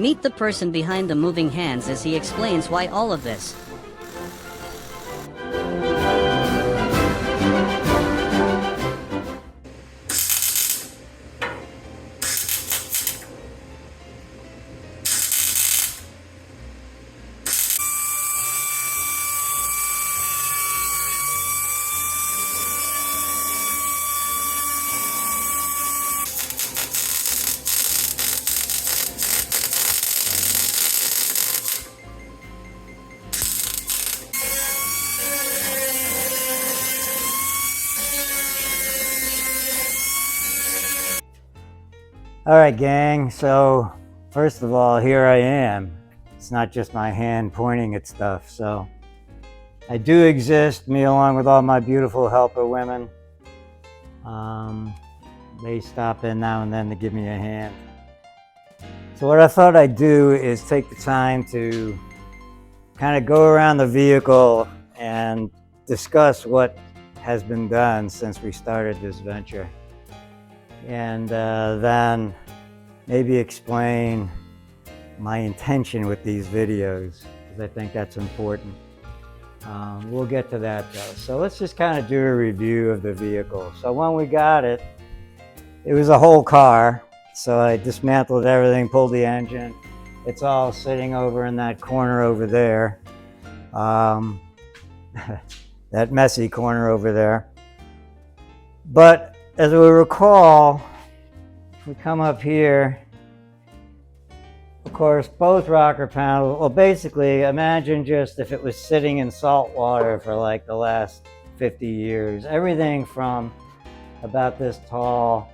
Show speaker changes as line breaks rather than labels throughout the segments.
Meet the person behind the moving hands as he explains why all of this.
All right, gang, so first of all, here I am. It's not just my hand pointing at stuff, so I do exist, me along with all my beautiful helper women. They stop in now and then to give me a hand. So what I thought I'd do is take the time to kind of go around the vehicle and discuss what has been done since we started this venture. And then maybe explain my intention with these videos, because I think that's important. We'll get to that though. So let's just kind of do a review of the vehicle. So when we got it, it was a whole car. So I dismantled everything, pulled the engine. It's all sitting over in that corner over there. That messy corner over there. But as we recall, if we come up here, of course, both rocker panels, well, basically, imagine just if it was sitting in salt water for like the last 50 years. Everything from about this tall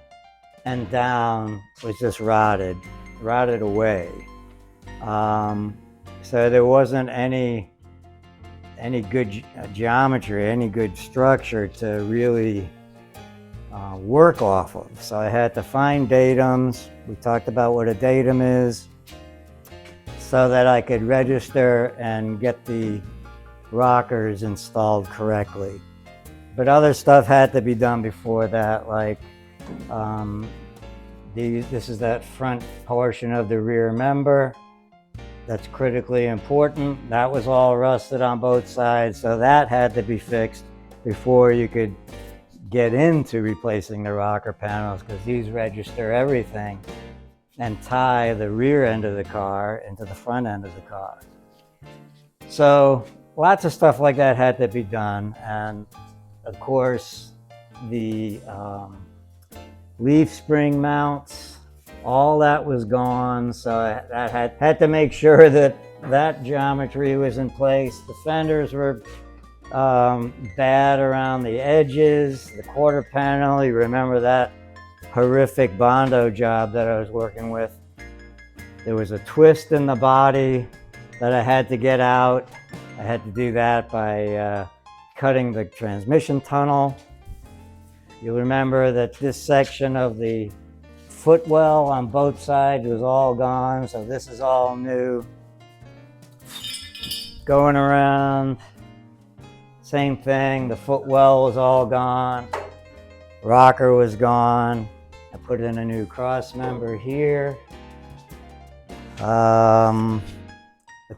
and down was just rotted away. So there wasn't any good geometry, any good structure to really work off of. So I had to find datums. We talked about what a datum is so that I could register and get the rockers installed correctly. But other stuff had to be done before that, like this is that front portion of the rear member. That's critically important. That was all rusted on both sides, so that had to be fixed before you could get into replacing the rocker panels, because these register everything and tie the rear end of the car into the front end of the car. So lots of stuff like that had to be had, and of course the leaf spring mounts, all that was gone, so I had to make sure that that geometry was in place. The fenders were bad around the edges. The quarter panel, you remember that horrific Bondo job that I was working with. There was a twist in the body that I had to get out. I had to do that by cutting the transmission tunnel. You'll remember that this section of the footwell on both sides was all gone, so this is all new. Going around, same thing, the footwell was all gone, rocker was gone. I put in a new cross member here. The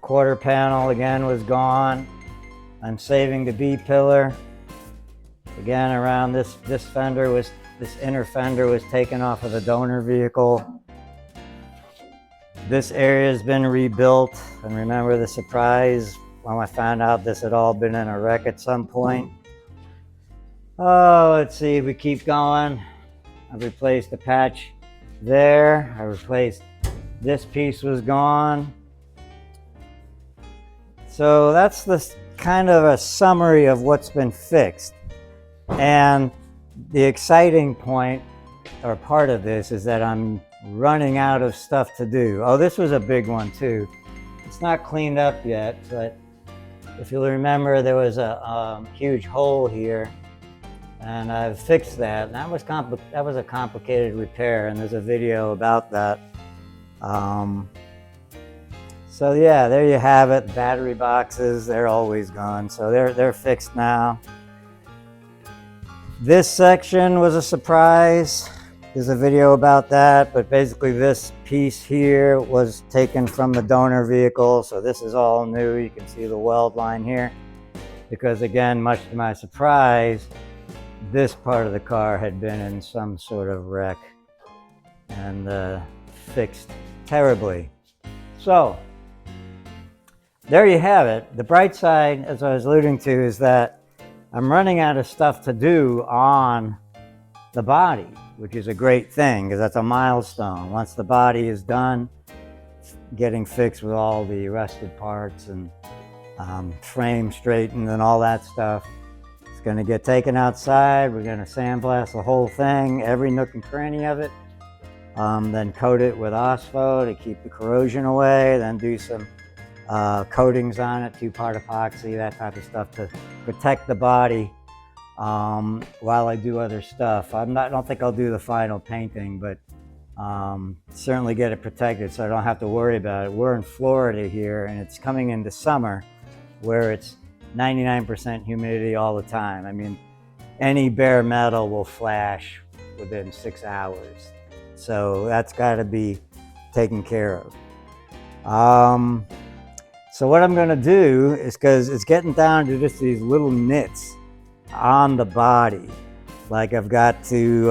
quarter panel again was gone. I'm saving the B pillar. Again, around this inner fender was taken off of the donor vehicle. This area has been rebuilt, and remember the surprise when I found out this had all been in a wreck at some point. Oh, let's see, we keep going. I replaced the patch there. I replaced this piece was gone. So that's the kind of a summary of what's been fixed. And the exciting point or part of this is that I'm running out of stuff to do. Oh, this was a big one too. It's not cleaned up yet, but if you'll remember, there was a huge hole here, and I've fixed that. And that was a complicated repair, and there's a video about that. So yeah, there you have it. Battery boxes, they're always gone, so they're fixed now. This section was a surprise. there's a video about that, but basically this piece here was taken from the donor vehicle. So this is all new. You can see the weld line here, because again, much to my surprise, this part of the car had been in some sort of wreck and fixed terribly. So there you have it. The bright side, as I was alluding to, is that I'm running out of stuff to do on the body, which is a great thing because that's a milestone. Once the body is done, getting fixed with all the rusted parts and frame straightened and all that stuff, it's going to get taken outside. We're going to sandblast the whole thing, every nook and cranny of it, then coat it with OSPO to keep the corrosion away, then do some coatings on it, 2-part epoxy, that type of stuff to protect the body while I do other stuff. I don't think I'll do the final painting, but certainly get it protected so I don't have to worry about it. We're in Florida here, and it's coming into summer where it's 99% humidity all the time. I mean, any bare metal will flash within 6 hours. So that's got to be taken care of. So what I'm going to do is, because it's getting down to just these little nits on the body, like I've got to,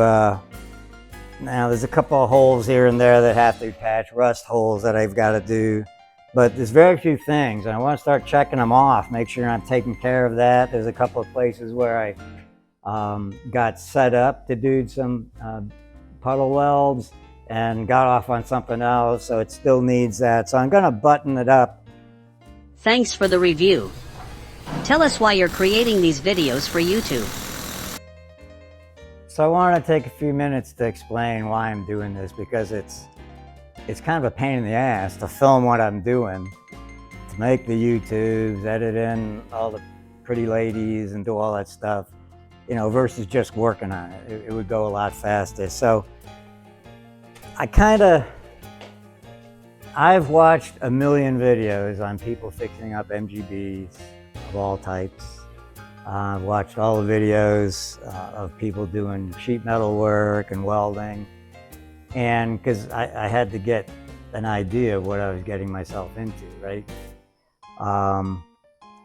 now there's a couple of holes here and there that have to be patched, rust holes that I've got to do, but there's very few things, and I want to start checking them off, make sure I'm taking care of that. There's a couple of places where I got set up to do some puddle welds and got off on something else, so it still needs that. So I'm going to button it up.
Thanks for the review. Tell us why you're creating these videos for YouTube.
So I want to take a few minutes to explain why I'm doing this, because it's kind of a pain in the ass to film what I'm doing, to make the YouTubes, edit in all the pretty ladies and do all that stuff, you know, versus just working on it. It would go a lot faster. So I've watched a million videos on people fixing up MGBs of all types. I've watched all the videos of people doing sheet metal work and welding, and because I had to get an idea of what I was getting myself into, right?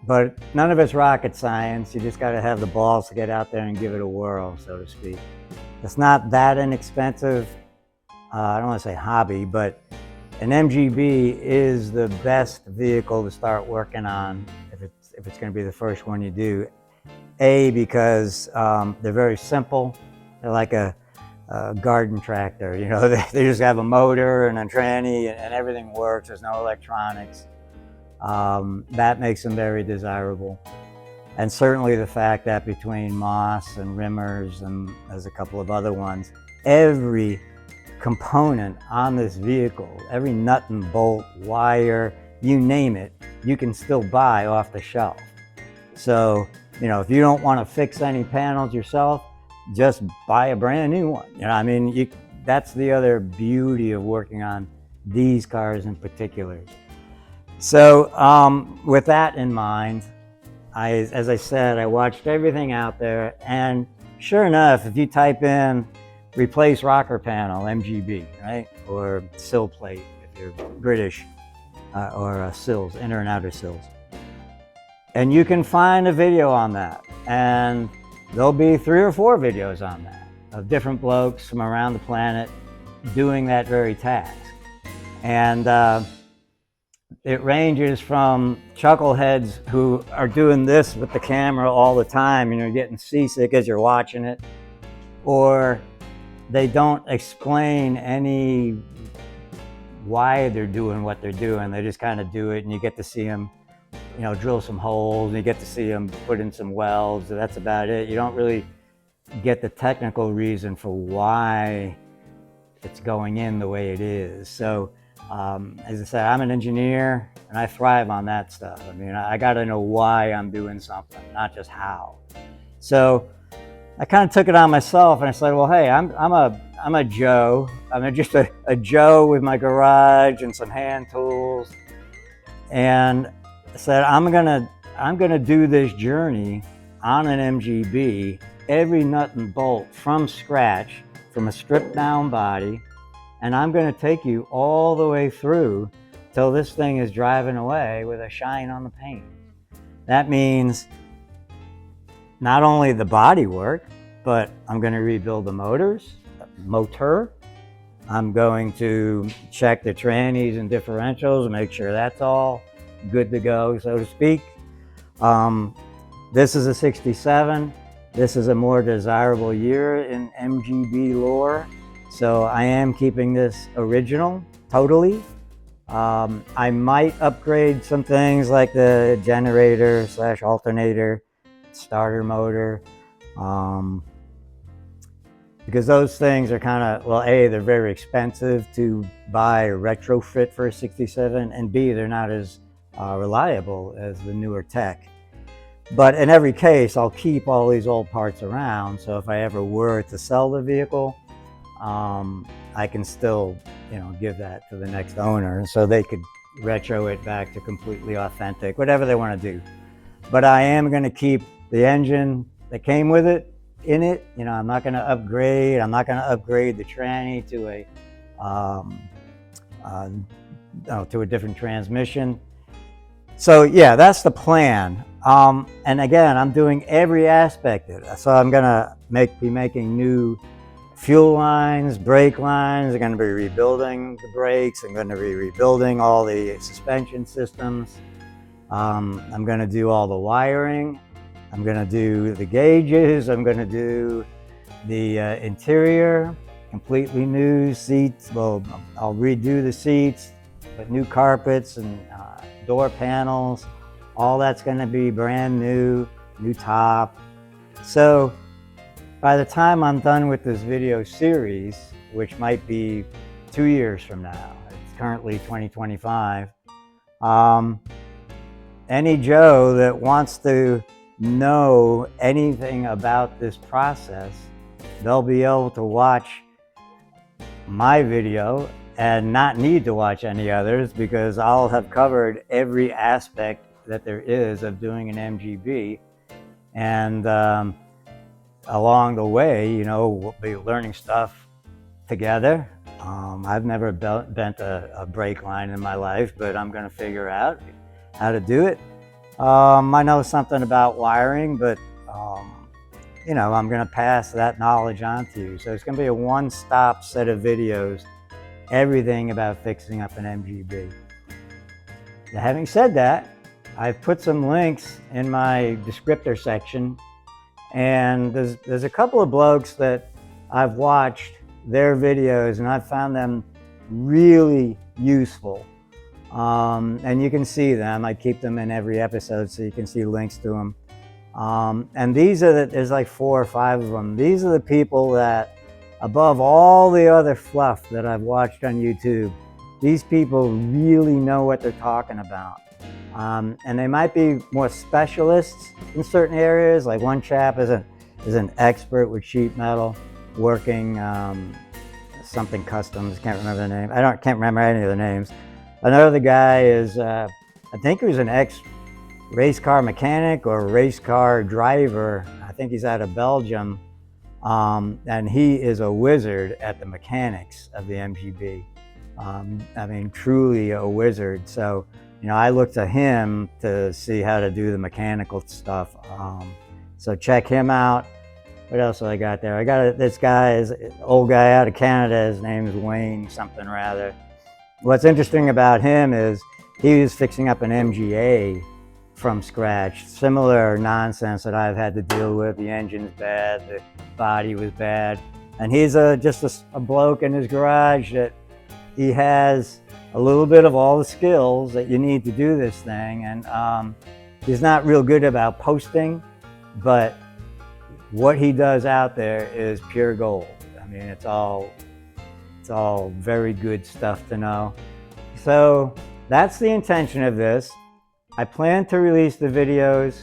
But none of it's rocket science. You just got to have the balls to get out there and give it a whirl, so to speak. It's not that inexpensive. I don't want to say hobby, but an MGB is the best vehicle to start working on if it's going to be the first one you do. A, because they're very simple. They're like a garden tractor, you know. They just have a motor and a tranny and everything works. There's no electronics. That makes them very desirable. And certainly the fact that between Moss and Rimmers, and there's a couple of other ones, every component on this vehicle, every nut and bolt, wire, you name it, you can still buy off the shelf. So, you know, if you don't want to fix any panels yourself, just buy a brand new one. You know, I mean, that's the other beauty of working on these cars in particular. So with that in mind, as I said, I watched everything out there, and sure enough, if you type in replace rocker panel, MGB, right? Or sill plate, if you're British, or sills, inner and outer sills. And you can find a video on that. And there'll be 3 or 4 videos on that of different blokes from around the planet doing that very task. And it ranges from chuckleheads who are doing this with the camera all the time, you know, getting seasick as you're watching it, or they don't explain any why they're doing what they're doing. They just kind of do it, and you get to see them, you know, drill some holes, and you get to see them put in some welds. That's about it. You don't really get the technical reason for why it's going in the way it is. So, as I said, I'm an engineer, and I thrive on that stuff. I mean, I got to know why I'm doing something, not just how. So I kind of took it on myself, and I said, well, hey, I'm a Joe. I'm just a Joe with my garage and some hand tools, and I said, I'm gonna do this journey on an MGB, every nut and bolt from scratch, from a stripped down body, and I'm going to take you all the way through till this thing is driving away with a shine on the paint. That means not only the body work, but I'm going to rebuild the motor. I'm going to check the trannies and differentials, make sure that's all good to go, so to speak. This is a 67. This is a more desirable year in MGB lore. So I am keeping this original, totally. I might upgrade some things like the generator / alternator, starter motor, because those things are kind of, well, A, they're very expensive to buy or retrofit for a 67, and B, they're not as reliable as the newer tech. But in every case, I'll keep all these old parts around, so if I ever were to sell the vehicle, I can still, give that to the next owner, so they could retro it back to completely authentic, whatever they want to do. But I am going to keep the engine that came with it in it. I'm not going to upgrade. I'm not going to upgrade the tranny to a different transmission. So yeah, that's the plan. And again, I'm doing every aspect of it. So I'm going to be making new fuel lines, brake lines. I'm going to be rebuilding the brakes. I'm going to be rebuilding all the suspension systems. I'm going to do all the wiring. I'm going to do the gauges. I'm going to do the interior, completely new seats. Well, I'll redo the seats, put new carpets and door panels. All that's going to be brand new top. So by the time I'm done with this video series, which might be 2 years from now, it's currently 2025, any Joe that wants to know anything about this process, they'll be able to watch my video and not need to watch any others, because I'll have covered every aspect that there is of doing an MGB. And along the way, we'll be learning stuff together. I've never bent a brake line in my life, but I'm going to figure out how to do it. I know something about wiring, but I'm going to pass that knowledge on to you. So it's going to be a one-stop set of videos, everything about fixing up an MGB. Now, having said that, I've put some links in my descriptor section, and there's a couple of blokes that I've watched their videos, and I've found them really useful. And you can see them. I keep them in every episode so you can see links to them. And there's like 4 or 5 of them. These are the people that, above all the other fluff that I've watched on YouTube, these people really know what they're talking about. And they might be more specialists in certain areas. Like one chap is an expert with sheet metal, working something customs. Can't remember the name. Can't remember any of the names. Another guy is, I think he was an ex-race car mechanic or race car driver. I think he's out of Belgium. And he is a wizard at the mechanics of the MGB. I mean, truly a wizard. So, I look to him to see how to do the mechanical stuff. So check him out. What else have I got there? I got this guy, is an old guy out of Canada. His name is Wayne something or other. What's interesting about him is he was fixing up an MGA from scratch. Similar nonsense that I've had to deal with. The engine's bad, the body was bad. And he's just a bloke in his garage that he has a little bit of all the skills that you need to do this thing. And he's not real good about posting, but what he does out there is pure gold. I mean, it's all very good stuff to know. So that's the intention of this. I plan to release the videos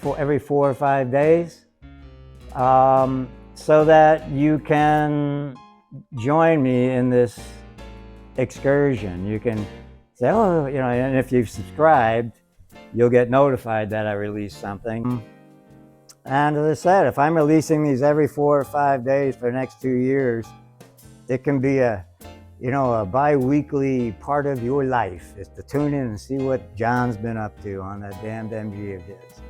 for every 4 or 5 days, so that you can join me in this excursion. You can say, oh, and if you've subscribed, you'll get notified that I release something. And as I said, if I'm releasing these every 4 or 5 days for the next 2 years, it can be a bi-weekly part of your life, is to tune in and see what John's been up to on that damned MG of his.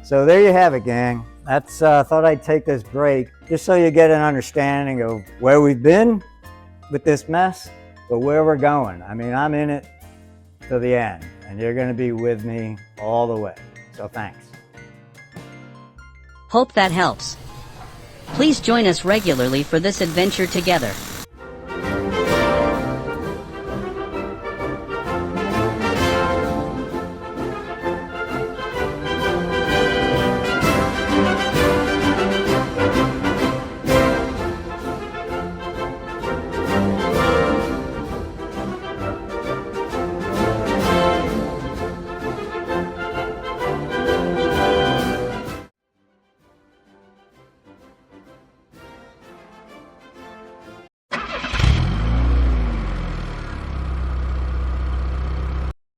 So there you have it, gang. That's thought I'd take this break just so you get an understanding of where we've been with this mess, but where we're going. I mean, I'm in it to the end, and you're going to be with me all the way. So thanks.
Hope that helps. Please join us regularly for this adventure together.